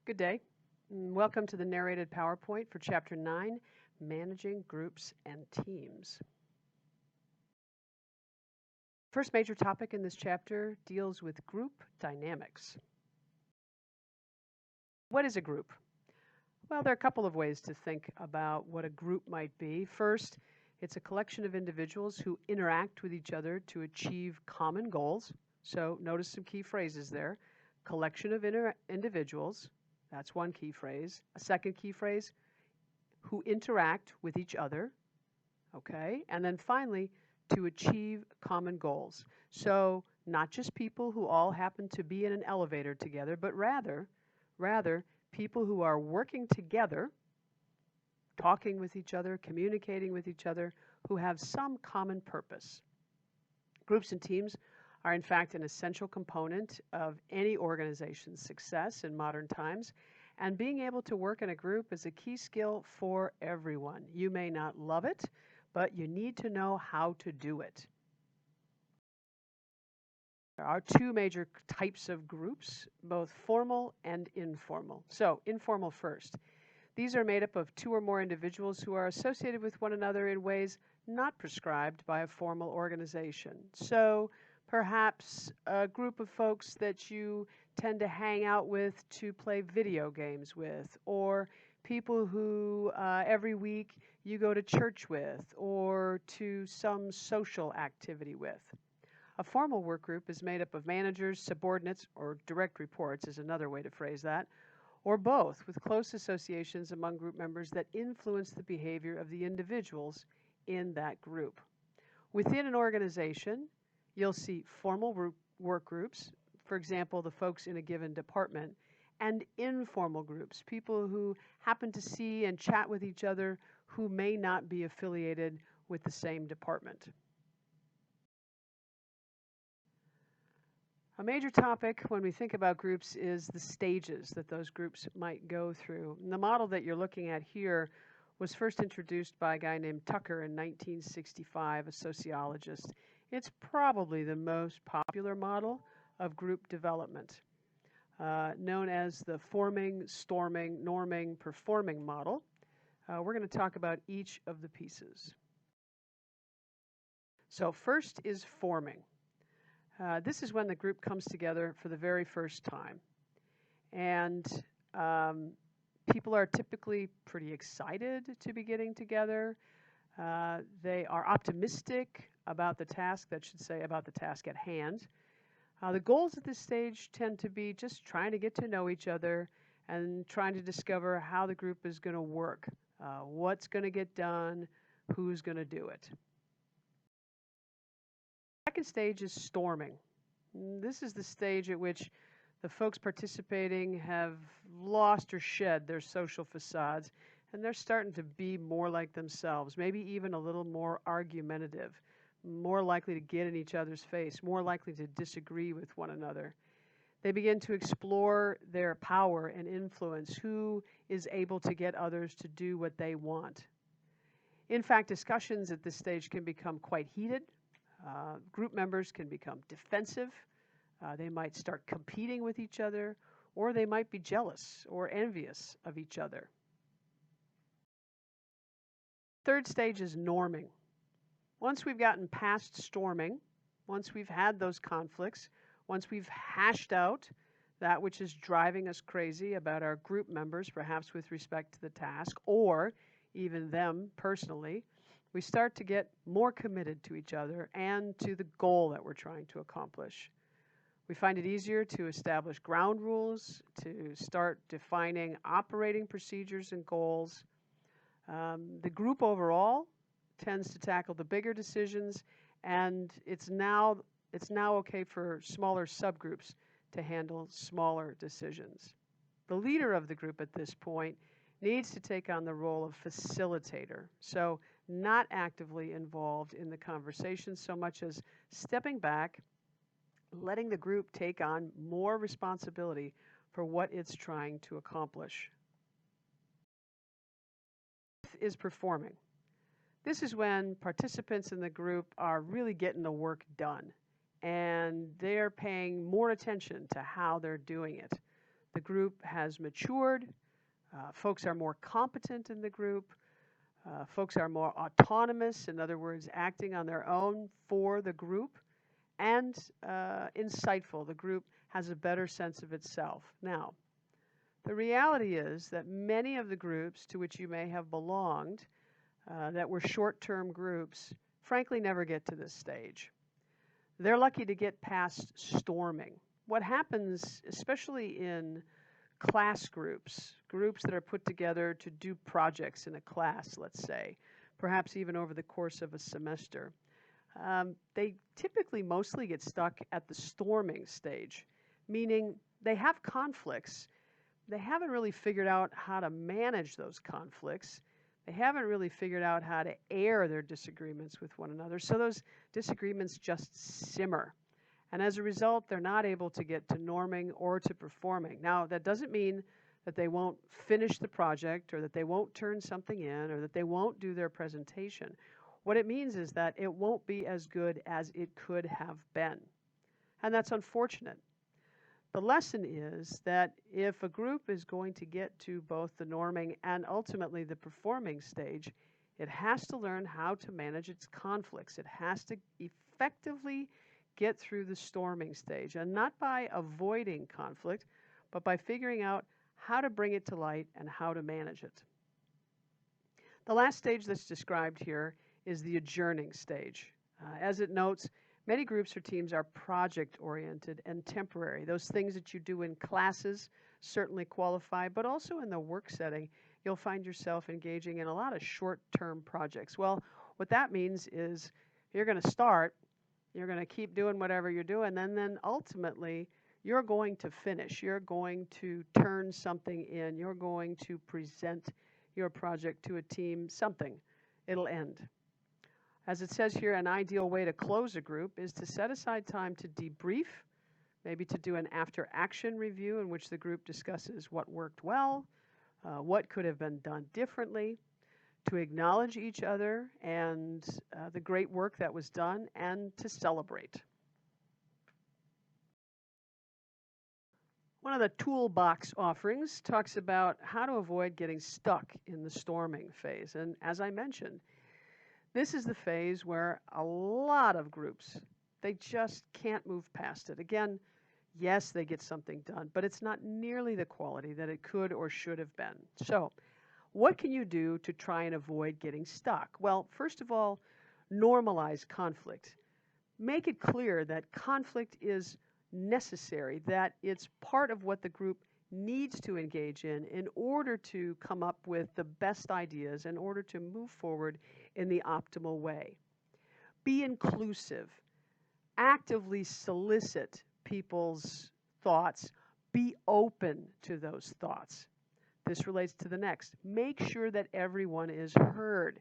Good day. Welcome to the narrated PowerPoint for Chapter 9, Managing Groups and Teams. First major topic in this chapter deals with group dynamics. What is a group? Well, there are a couple of ways to think about what a group might be. First, it's a collection of individuals who interact with each other to achieve common goals. So notice some key phrases there. Collection of individuals, that's one key phrase. A second key phrase, who interact with each other, okay? And then finally, to achieve common goals. So not just people who all happen to be in an elevator together, but rather people who are working together, talking with each other, communicating with each other, who have some common purpose. Groups and teams are in fact an essential component of any organization's success in modern times, and being able to work in a group is a key skill for everyone. You may not love it, but you need to know how to do it. There are two major types of groups, both formal and informal. So, informal first. These are made up of two or more individuals who are associated with one another in ways not prescribed by a formal organization. So, perhaps a group of folks that you tend to hang out with to play video games with, or people who every week you go to church with, or to some social activity with. A formal work group is made up of managers, subordinates, or direct reports is another way to phrase that, or both, with close associations among group members that influence the behavior of the individuals in that group. Within an organization, you'll see formal work groups, for example, the folks in a given department, and informal groups, people who happen to see and chat with each other who may not be affiliated with the same department. A major topic when we think about groups is the stages that those groups might go through. And the model that you're looking at here was first introduced by a guy named Tucker in 1965, a sociologist. It's probably the most popular model of group development, known as the forming, storming, norming, performing model. We're going to talk about each of the pieces. So first is forming. This is when the group comes together for the very first time. And people are typically pretty excited to be getting together. They are optimistic about the task, about the task at hand. The goals at this stage tend to be just trying to get to know each other and trying to discover how the group is going to work, what's going to get done, who's going to do it. Second stage is storming. This is the stage at which the folks participating have lost or shed their social facades, and they're starting to be more like themselves, maybe even a little more argumentative, more likely to get in each other's face, more likely to disagree with one another. They begin to explore their power and influence, who is able to get others to do what they want. In fact, discussions at this stage can become quite heated. Group members can become defensive. They might start competing with each other, or they might be jealous or envious of each other. Third stage is norming. Once we've gotten past storming, once we've had those conflicts, once we've hashed out that which is driving us crazy about our group members, perhaps with respect to the task, or even them personally, we start to get more committed to each other and to the goal that we're trying to accomplish. We find it easier to establish ground rules, to start defining operating procedures and goals. The group overall tends to tackle the bigger decisions, and it's now okay for smaller subgroups to handle smaller decisions. The leader of the group at this point needs to take on the role of facilitator. So not actively involved in the conversation so much as stepping back, letting the group take on more responsibility for what it's trying to accomplish. Fifth is performing. This is when participants in the group are really getting the work done, and they're paying more attention to how they're doing it. The group has matured. Folks are more competent in the group. Folks are more autonomous, in other words, acting on their own for the group, and insightful. The group has a better sense of itself. Now, the reality is that many of the groups to which you may have belonged that were short-term groups, frankly, never get to this stage. They're lucky to get past storming. What happens, especially in class groups, groups that are put together to do projects in a class, let's say, perhaps even over the course of a semester, they typically mostly get stuck at the storming stage, meaning they have conflicts. They haven't really figured out how to manage those conflicts. They haven't really figured out how to air their disagreements with one another, so those disagreements just simmer. And as a result, they're not able to get to norming or to performing. Now, that doesn't mean that they won't finish the project or that they won't turn something in or that they won't do their presentation. What it means is that it won't be as good as it could have been. And that's unfortunate. The lesson is that if a group is going to get to both the norming and ultimately the performing stage, it has to learn how to manage its conflicts. It has to effectively get through the storming stage, and not by avoiding conflict, but by figuring out how to bring it to light and how to manage it. The last stage that's described here is the adjourning stage. As it notes, many groups or teams are project-oriented and temporary. Those things that you do in classes certainly qualify, but also in the work setting, you'll find yourself engaging in a lot of short-term projects. Well, what that means is you're going to start, you're going to keep doing whatever you're doing, and then ultimately you're going to finish. You're going to turn something in. You're going to present your project to a team, something. It'll end. As it says here, an ideal way to close a group is to set aside time to debrief, maybe to do an after-action review in which the group discusses what worked well, what could have been done differently, to acknowledge each other and the great work that was done, and to celebrate. One of the toolbox offerings talks about how to avoid getting stuck in the storming phase. And as I mentioned, this is the phase where a lot of groups, they just can't move past it. Again, yes, they get something done, but it's not nearly the quality that it could or should have been. So, what can you do to try and avoid getting stuck? Well, first of all, normalize conflict. Make it clear that conflict is necessary, that it's part of what the group needs to engage in order to come up with the best ideas, in order to move forward in the optimal way. Be inclusive. Actively solicit people's thoughts. Be open to those thoughts. This relates to the next. Make sure that everyone is heard.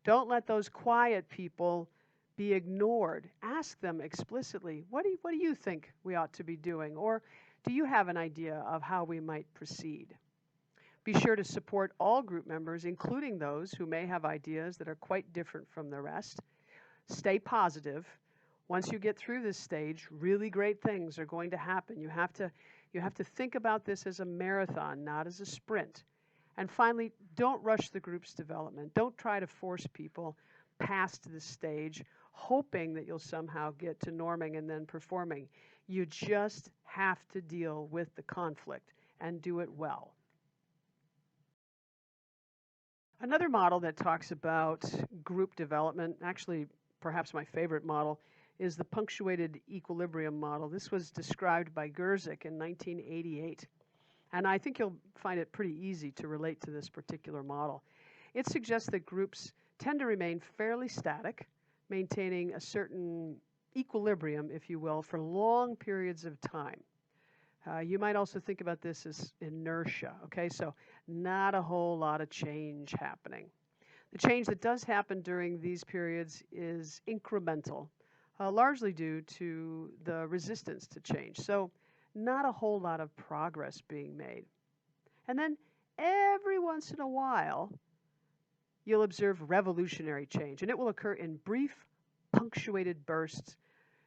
Don't let those quiet people be ignored. Ask them explicitly, what do you think we ought to be doing? Or do you have an idea of how we might proceed? Be sure to support all group members, including those who may have ideas that are quite different from the rest. Stay positive. Once you get through this stage, really great things are going to happen. You have to think about this as a marathon, not as a sprint. And finally, don't rush the group's development. Don't try to force people past this stage, hoping that you'll somehow get to norming and then performing. You just have to deal with the conflict and do it well. Another model that talks about group development, actually perhaps my favorite model, is the punctuated equilibrium model. This was described by Gerzik in 1988. And I think you'll find it pretty easy to relate to this particular model. It suggests that groups tend to remain fairly static, maintaining a certain equilibrium, if you will, for long periods of time. You might also think about this as inertia, okay? So not a whole lot of change happening. The change that does happen during these periods is incremental, largely due to the resistance to change. So not a whole lot of progress being made. And then every once in a while, you'll observe revolutionary change, and it will occur in brief, punctuated bursts,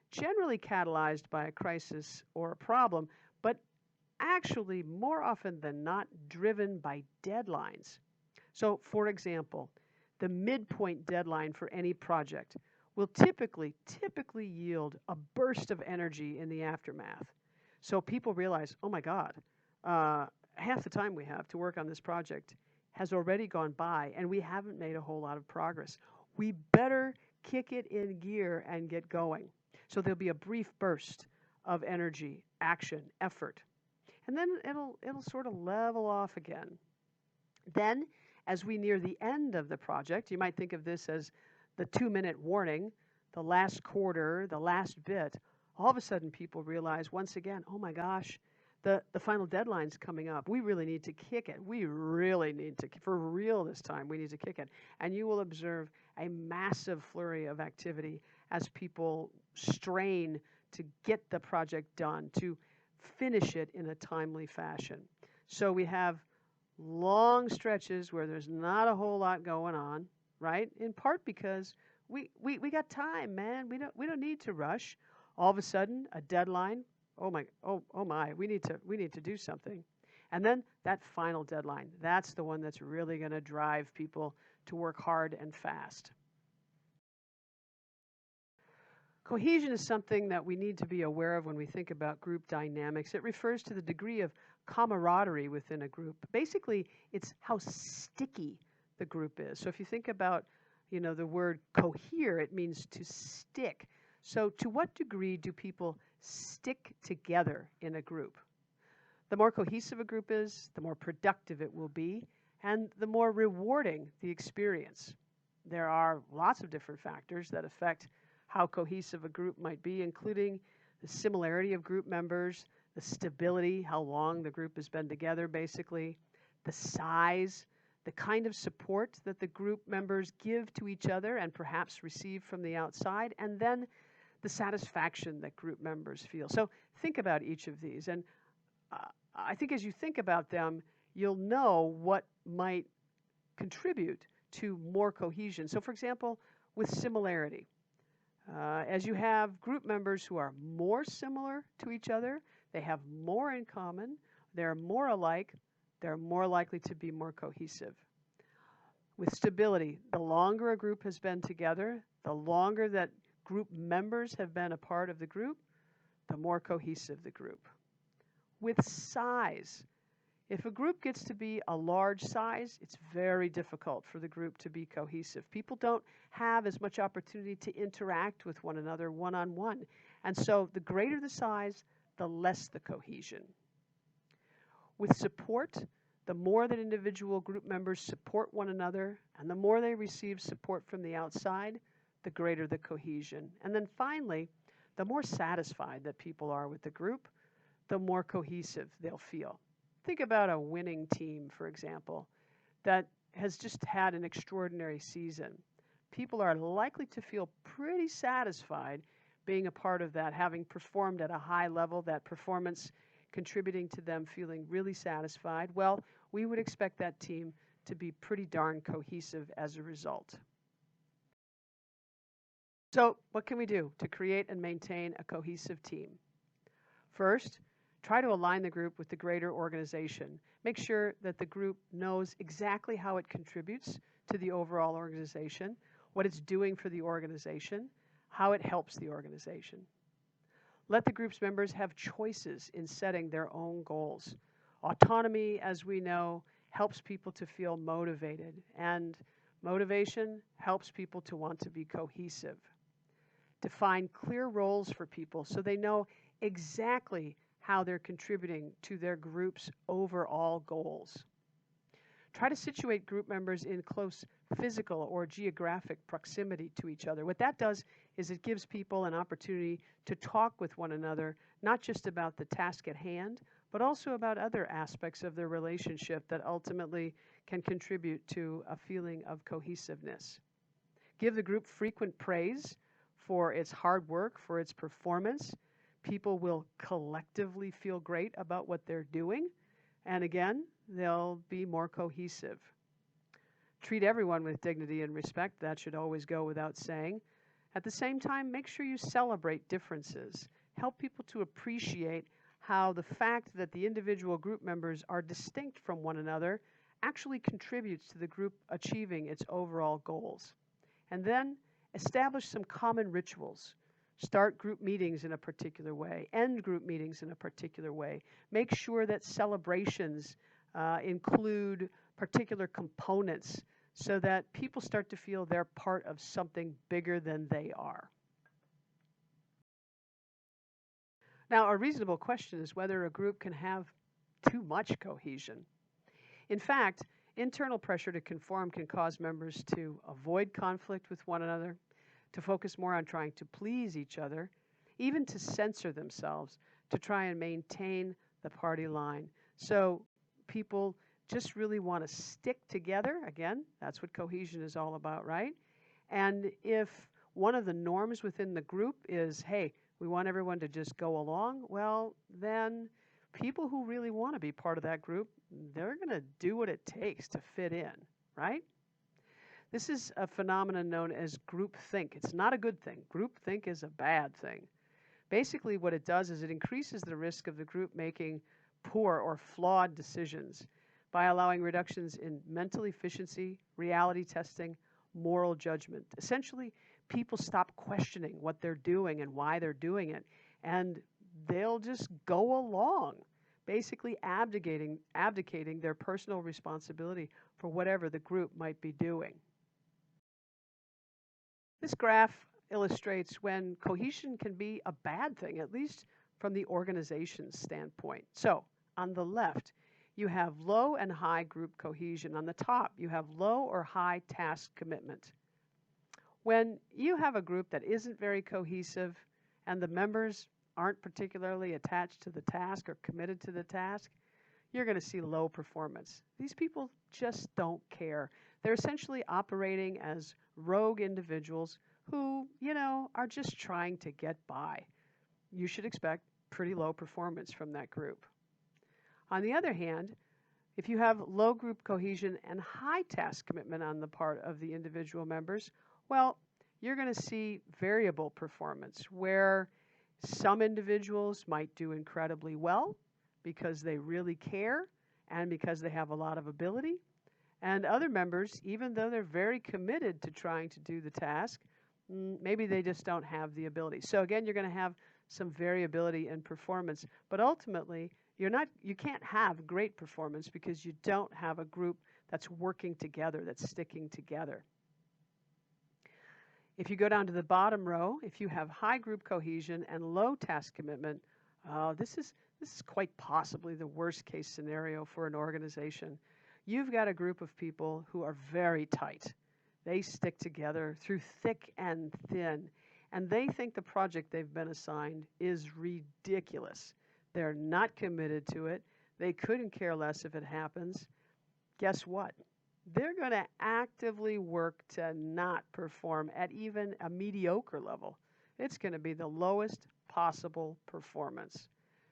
generally catalyzed by a crisis or a problem, but actually more often than not driven by deadlines. So, for example, the midpoint deadline for any project will typically yield a burst of energy in the aftermath. So people realize, oh my God, half the time we have to work on this project has already gone by and we haven't made a whole lot of progress. We better kick it in gear and get going. So there'll be a brief burst of energy, action, effort, and then it'll sort of level off again. Then, as we near the end of the project, you might think of this as the 2-minute warning, the last quarter, the last bit. All of a sudden, people realize once again, oh my gosh, the final deadline's coming up. We really need to kick it. We really need to, for real this time, we need to kick it. And you will observe a massive flurry of activity as people strain to get the project done, to finish it in a timely fashion. So we have long stretches where there's not a whole lot going on, right? In part because we got time, man. We don't need to rush. All of a sudden, a deadline. Oh my, we need to do something. And then that final deadline, that's the one that's really going to drive people to work hard and fast. Cohesion is something that we need to be aware of when we think about group dynamics. It refers to the degree of camaraderie within a group. Basically, it's how sticky the group is. So if you think about, the word cohere, it means to stick. So to what degree do people stick together in a group? The more cohesive a group is, the more productive it will be, and the more rewarding the experience. There are lots of different factors that affect how cohesive a group might be, including the similarity of group members, the stability, how long the group has been together, basically, the size, the kind of support that the group members give to each other and perhaps receive from the outside, and then the satisfaction that group members feel. So think about each of these. And I think as you think about them, you'll know what might contribute to more cohesion. So for example, with similarity, as you have group members who are more similar to each other, they have more in common, they're more alike, they're more likely to be more cohesive. With stability, the longer a group has been together, the longer that group members have been a part of the group, the more cohesive the group. With size, if a group gets to be a large size, it's very difficult for the group to be cohesive. People don't have as much opportunity to interact with one another one-on-one. And so the greater the size, the less the cohesion. With support, the more that individual group members support one another, and the more they receive support from the outside, the greater the cohesion. And then finally, the more satisfied that people are with the group, the more cohesive they'll feel. Think about a winning team, for example, that has just had an extraordinary season. People are likely to feel pretty satisfied being a part of that, having performed at a high level, that performance contributing to them feeling really satisfied. Well, we would expect that team to be pretty darn cohesive as a result. So what can we do to create and maintain a cohesive team? First, try to align the group with the greater organization. Make sure that the group knows exactly how it contributes to the overall organization, what it's doing for the organization, how it helps the organization. Let the group's members have choices in setting their own goals. Autonomy, as we know, helps people to feel motivated, and motivation helps people to want to be cohesive. Define clear roles for people so they know exactly how they're contributing to their group's overall goals. Try to situate group members in close physical or geographic proximity to each other. What that does is it gives people an opportunity to talk with one another, not just about the task at hand, but also about other aspects of their relationship that ultimately can contribute to a feeling of cohesiveness. Give the group frequent praise for its hard work, for its performance. People will collectively feel great about what they're doing, and again, they'll be more cohesive. Treat everyone with dignity and respect. That should always go without saying. At the same time, make sure you celebrate differences. Help people to appreciate how the fact that the individual group members are distinct from one another actually contributes to the group achieving its overall goals. And then establish some common rituals. Start group meetings in a particular way, end group meetings in a particular way. Make sure that celebrations include particular components so that people start to feel they're part of something bigger than they are. Now, a reasonable question is whether a group can have too much cohesion. In fact, internal pressure to conform can cause members to avoid conflict with one another, to focus more on trying to please each other, even to censor themselves to try and maintain the party line. So people just really want to stick together. Again, that's what cohesion is all about, right? And if one of the norms within the group is, hey, we want everyone to just go along, well, then people who really want to be part of that group, they're going to do what it takes to fit in, right? This is a phenomenon known as groupthink. It's not a good thing. Groupthink is a bad thing. Basically, what it does is it increases the risk of the group making poor or flawed decisions by allowing reductions in mental efficiency, reality testing, moral judgment. Essentially, people stop questioning what they're doing and why they're doing it, and they'll just go along, basically abdicating their personal responsibility for whatever the group might be doing. This graph illustrates when cohesion can be a bad thing, at least from the organization's standpoint. So on the left, you have low and high group cohesion. On the top, you have low or high task commitment. When you have a group that isn't very cohesive and the members aren't particularly attached to the task or committed to the task, you're going to see low performance. These people just don't care. They're essentially operating as rogue individuals who, are just trying to get by. You should expect pretty low performance from that group. On the other hand, if you have low group cohesion and high task commitment on the part of the individual members, well, you're going to see variable performance where some individuals might do incredibly well because they really care and because they have a lot of ability. And other members, even though they're very committed to trying to do the task, maybe they just don't have the ability. So again, you're going to have some variability in performance, but ultimately, you can't have great performance because you don't have a group that's working together, that's sticking together. If you go down to the bottom row, if you have high group cohesion and low task commitment, this is quite possibly the worst case scenario for an organization. You've got a group of people who are very tight. They stick together through thick and thin, and they think the project they've been assigned is ridiculous. They're not committed to it. They couldn't care less if it happens. Guess what? They're going to actively work to not perform at even a mediocre level. It's going to be the lowest possible performance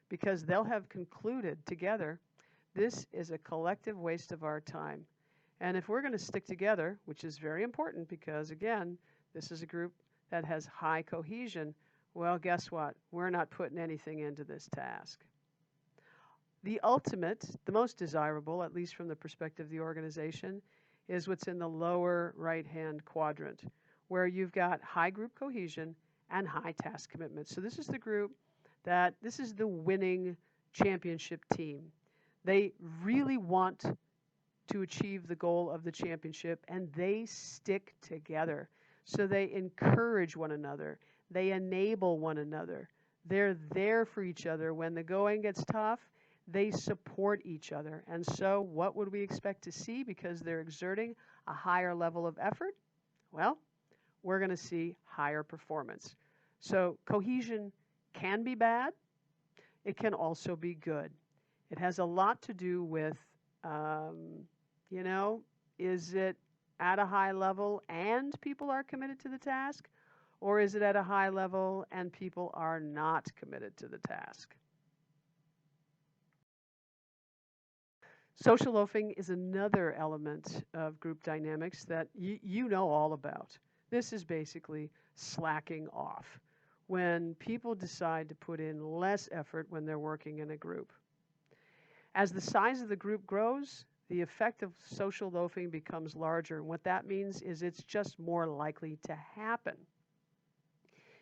because they'll have concluded together this is a collective waste of our time. And if we're going to stick together, which is very important because, again, this is a group that has high cohesion, well, guess what? We're not putting anything into this task. The ultimate, the most desirable, at least from the perspective of the organization, is what's in the lower right-hand quadrant, where you've got high group cohesion and high task commitment. So this is the group this is the winning championship team. They really want to achieve the goal of the championship, and they stick together. So they encourage one another. They enable one another. They're there for each other. When the going gets tough, they support each other. And so what would we expect to see because they're exerting a higher level of effort? Well, we're going to see higher performance. So cohesion can be bad. It can also be good. It has a lot to do with, is it at a high level and people are committed to the task? Or is it at a high level and people are not committed to the task? Social loafing is another element of group dynamics that you know all about. This is basically slacking off, when people decide to put in less effort when they're working in a group. As the size of the group grows, the effect of social loafing becomes larger. And what that means is it's just more likely to happen.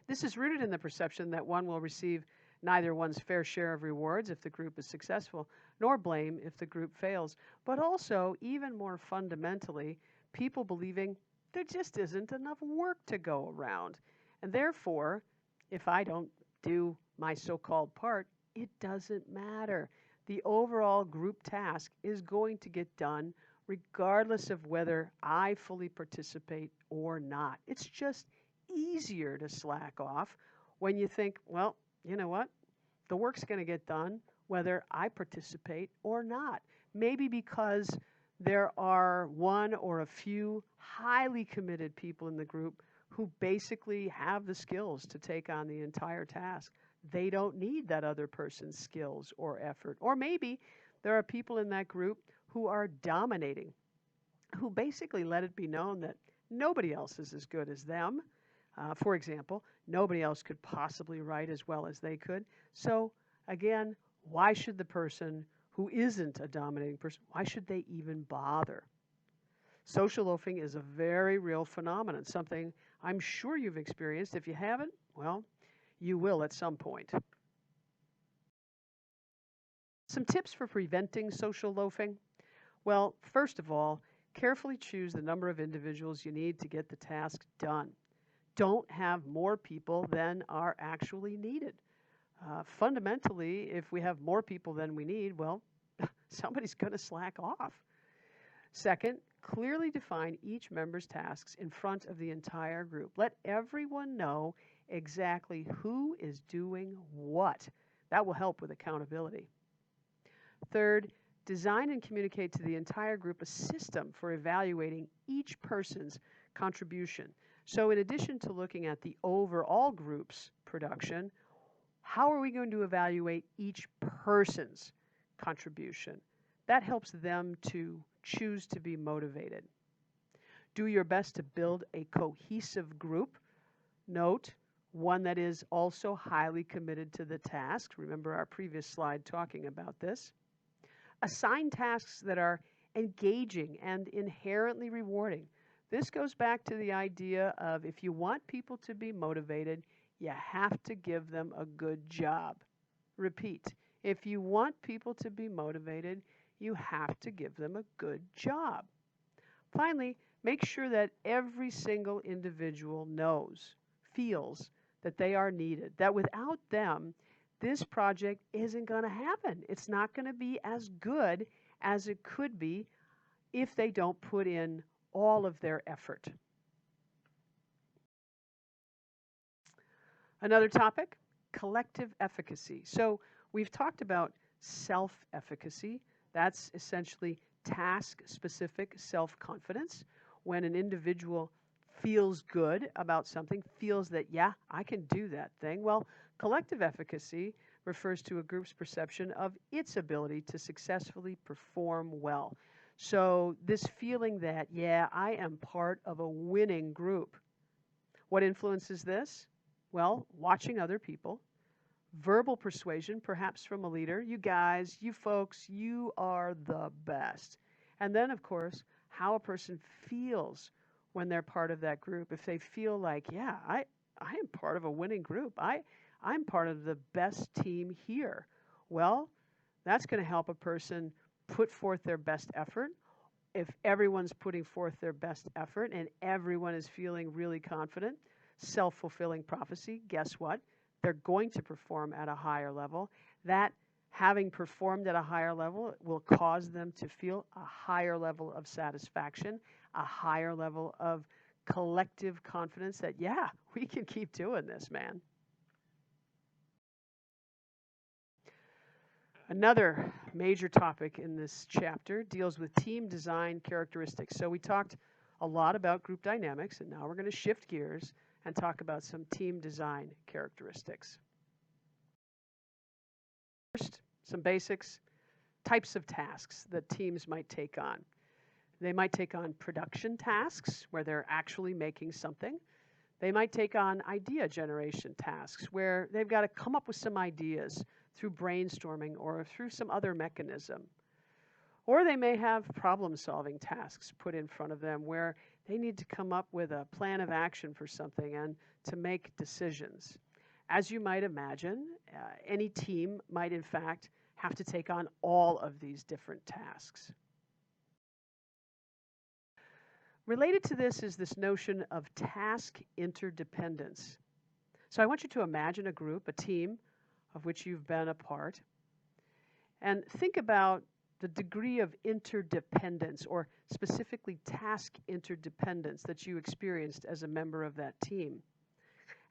This is rooted in the perception that one will receive neither one's fair share of rewards if the group is successful, nor blame if the group fails, but also, even more fundamentally, people believing there just isn't enough work to go around. And therefore, if I don't do my so-called part, it doesn't matter. The overall group task is going to get done regardless of whether I fully participate or not. It's just easier to slack off when you think, well, you know what? The work's going to get done whether I participate or not. Maybe because there are one or a few highly committed people in the group who basically have the skills to take on the entire task. They don't need that other person's skills or effort. Or maybe there are people in that group who are dominating, who basically let it be known that nobody else is as good as them. For example, nobody else could possibly write as well as they could. So again, why should the person who isn't a dominating person, why should they even bother? Social loafing is a very real phenomenon, something I'm sure you've experienced. If you haven't, well, you will at some point. Some tips for preventing social loafing. Well, first of all, carefully choose the number of individuals you need to get the task done. Don't have more people than are actually needed. Fundamentally, if we have more people than we need, well, somebody's going to slack off. Second, clearly define each member's tasks in front of the entire group. Let everyone know exactly who is doing what. That will help with accountability. Third, design and communicate to the entire group a system for evaluating each person's contribution. So in addition to looking at the overall group's production, how are we going to evaluate each person's contribution? That helps them to choose to be motivated. Do your best to build a cohesive group. Note, one that is also highly committed to the task. Remember our previous slide talking about this. Assign tasks that are engaging and inherently rewarding. This goes back to the idea of if you want people to be motivated, you have to give them a good job. Repeat, if you want people to be motivated, you have to give them a good job. Finally, make sure that every single individual knows, feels that they are needed, that without them, this project isn't going to happen. It's not going to be as good as it could be if they don't put in all of their effort. Another topic, collective efficacy. So we've talked about self-efficacy. That's essentially task-specific self-confidence. When an individual feels good about something, feels that, yeah, I can do that thing. Well, collective efficacy refers to a group's perception of its ability to successfully perform well. So this feeling that, yeah, I am part of a winning group. What influences this? Well, watching other people, verbal persuasion, perhaps from a leader. You guys, you folks, you are the best. And then, of course, how a person feels when they're part of that group. If they feel like, yeah, I am part of a winning group. I'm part of the best team here. Well, that's going to help a person put forth their best effort. If everyone's putting forth their best effort and everyone is feeling really confident, self-fulfilling prophecy, guess what? They're going to perform at a higher level. That having performed at a higher level will cause them to feel a higher level of satisfaction, a higher level of collective confidence that, yeah, we can keep doing this, man. Another major topic in this chapter deals with team design characteristics. So we talked a lot about group dynamics, and now we're going to shift gears and talk about some team design characteristics. First, some basics, types of tasks that teams might take on. They might take on production tasks where they're actually making something. They might take on idea generation tasks where they've got to come up with some ideas through brainstorming or through some other mechanism. Or they may have problem-solving tasks put in front of them where they need to come up with a plan of action for something and to make decisions. As you might imagine, any team might in fact have to take on all of these different tasks. Related to this is this notion of task interdependence. So I want you to imagine a group, a team, of which you've been a part, and think about the degree of interdependence, or specifically task interdependence, that you experienced as a member of that team.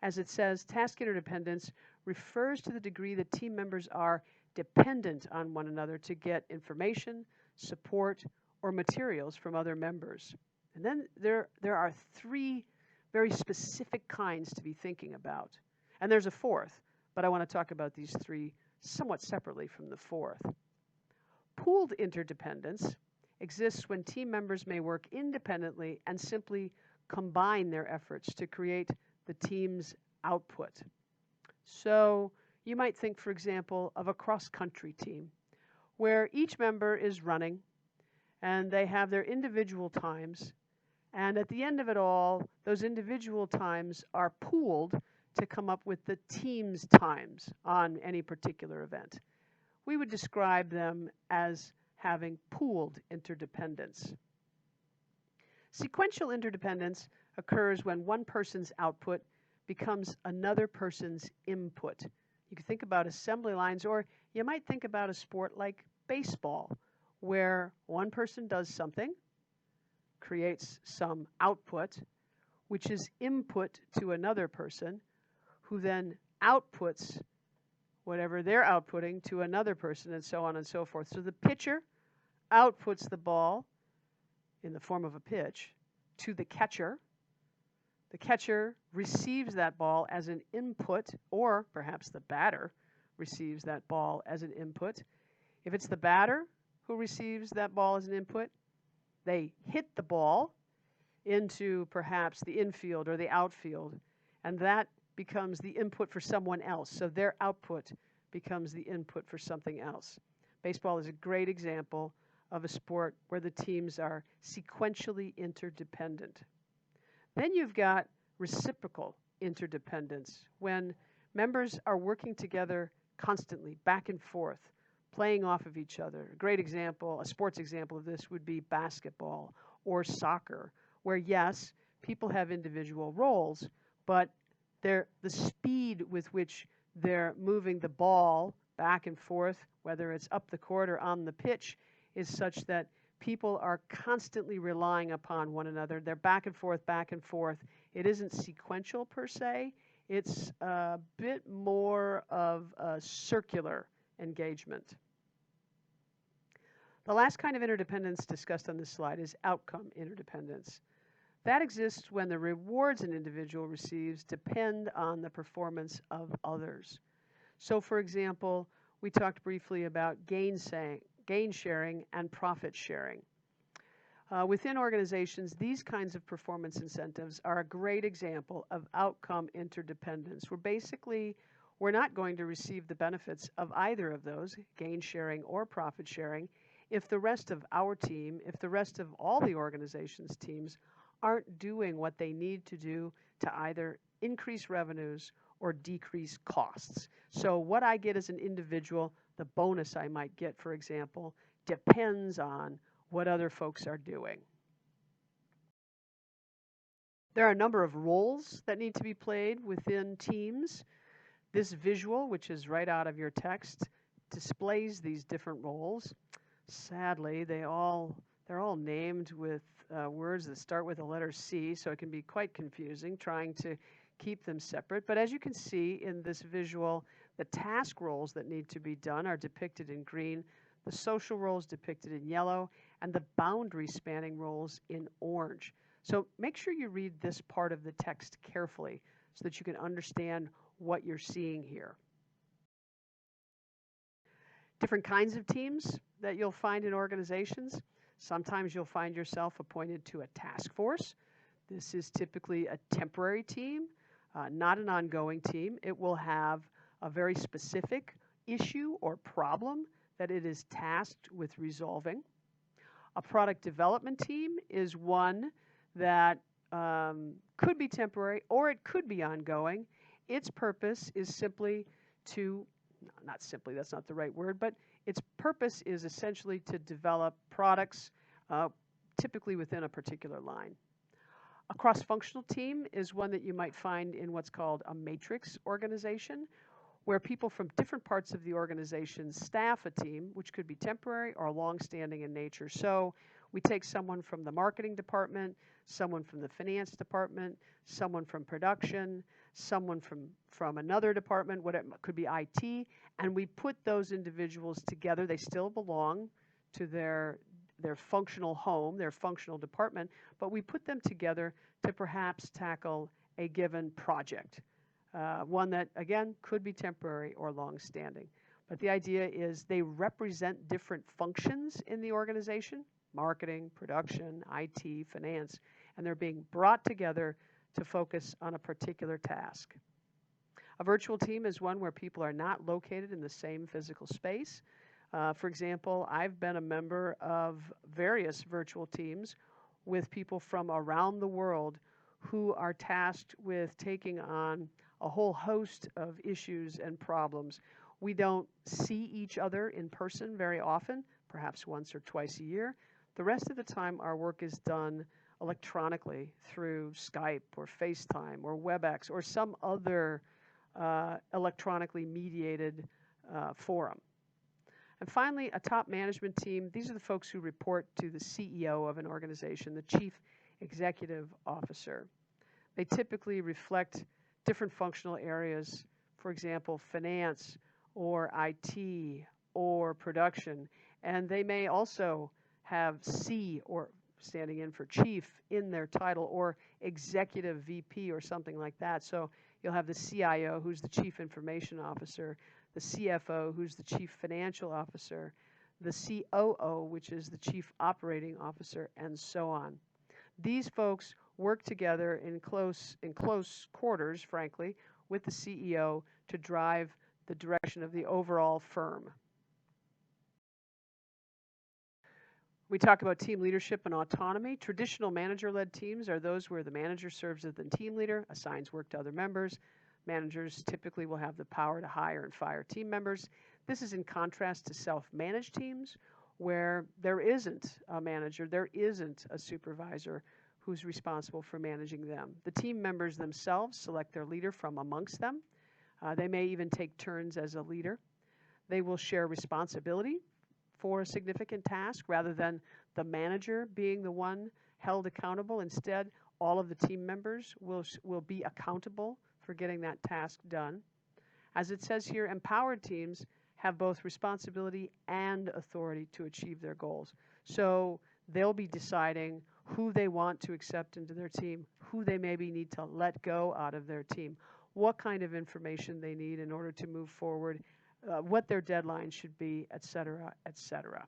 As it says, task interdependence refers to the degree that team members are dependent on one another to get information, support, or materials from other members. And then there are three very specific kinds to be thinking about. And there's a fourth, but I want to talk about these three somewhat separately from the fourth. Pooled interdependence exists when team members may work independently and simply combine their efforts to create the team's output. So you might think, for example, of a cross-country team where each member is running and they have their individual times, and at the end of it all, those individual times are pooled to come up with the team's times on any particular event. We would describe them as having pooled interdependence. Sequential interdependence occurs when one person's output becomes another person's input. You can think about assembly lines, or you might think about a sport like baseball, where one person does something, creates some output, which is input to another person, who then outputs whatever they're outputting to another person, and so on and so forth. So the pitcher outputs the ball in the form of a pitch to the catcher. The catcher receives that ball as an input, or perhaps the batter receives that ball as an input. If it's the batter who receives that ball as an input, they hit the ball into perhaps the infield or the outfield, and that becomes the input for someone else. So their output becomes the input for something else. Baseball is a great example of a sport where the teams are sequentially interdependent. Then you've got reciprocal interdependence, when members are working together constantly, back and forth, playing off of each other. A great example, a sports example of this would be basketball or soccer, where yes, people have individual roles, but the speed with which they're moving the ball back and forth, whether it's up the court or on the pitch, is such that people are constantly relying upon one another. They're back and forth, back and forth. It isn't sequential per se. It's a bit more of a circular engagement. The last kind of interdependence discussed on this slide is outcome interdependence. That exists when the rewards an individual receives depend on the performance of others. So, for example, we talked briefly about gain sharing and profit sharing. Within organizations, these kinds of performance incentives are a great example of outcome interdependence, where basically we're not going to receive the benefits of either of those, gain sharing or profit sharing, if the rest of our team, if the rest of all the organization's teams aren't doing what they need to do to either increase revenues or decrease costs. So what I get as an individual, the bonus I might get, for example, depends on what other folks are doing. There are a number of roles that need to be played within teams. This visual, which is right out of your text, displays these different roles. Sadly, they're all named with words that start with the letter C, so it can be quite confusing trying to keep them separate. But as you can see in this visual, the task roles that need to be done are depicted in green, the social roles depicted in yellow, and the boundary spanning roles in orange. So make sure you read this part of the text carefully so that you can understand what you're seeing here. Different kinds of teams that you'll find in organizations. Sometimes you'll find yourself appointed to a task force This is typically a temporary team, not an ongoing team. It will have a very specific issue or problem that it is tasked with resolving. A product development team is one that could be temporary or it could be ongoing. Its purpose is simply to, not simply, that's not the right word, but its purpose is essentially to develop products typically within a particular line. A cross-functional team is one that you might find in what's called a matrix organization, where people from different parts of the organization staff a team, which could be temporary or long-standing in nature. So we take someone from the marketing department, someone from the finance department, someone from production, someone from another department, what it could be IT, and we put those individuals together. They still belong to their functional home, their functional department, but we put them together to perhaps tackle a given project. One that, again, could be temporary or long-standing. But the idea is they represent different functions in the organization, marketing, production, IT, finance, and they're being brought together to focus on a particular task. A virtual team is one where people are not located in the same physical space. For example, I've been a member of various virtual teams with people from around the world who are tasked with taking on a whole host of issues and problems. We don't see each other in person very often, perhaps once or twice a year. The rest of the time, our work is done electronically through Skype or FaceTime or WebEx or some other electronically mediated forum. And finally, a top management team. These are the folks who report to the CEO of an organization, the Chief Executive Officer. They typically reflect different functional areas, for example, finance or IT or production. And they may also have C, or standing in for chief, in their title, or executive VP or something like that. So you'll have the CIO, who's the Chief Information Officer, the CFO, who's the Chief Financial Officer, the COO, which is the Chief Operating Officer, and so on. These folks work together in close quarters, frankly, with the CEO to drive the direction of the overall firm. We talk about team leadership and autonomy. Traditional manager-led teams are those where the manager serves as the team leader, assigns work to other members. Managers typically will have the power to hire and fire team members. This is in contrast to self-managed teams where there isn't a manager, there isn't a supervisor who's responsible for managing them. The team members themselves select their leader from amongst them. They may even take turns as a leader. They will share responsibility for a significant task rather than the manager being the one held accountable. Instead, all of the team members will be accountable for getting that task done. As it says here, empowered teams have both responsibility and authority to achieve their goals. So they'll be deciding who they want to accept into their team, who they maybe need to let go out of their team, what kind of information they need in order to move forward, what their deadlines should be, et cetera, et cetera.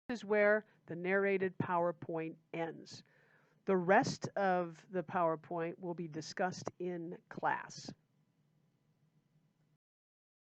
This is where the narrated PowerPoint ends. The rest of the PowerPoint will be discussed in class.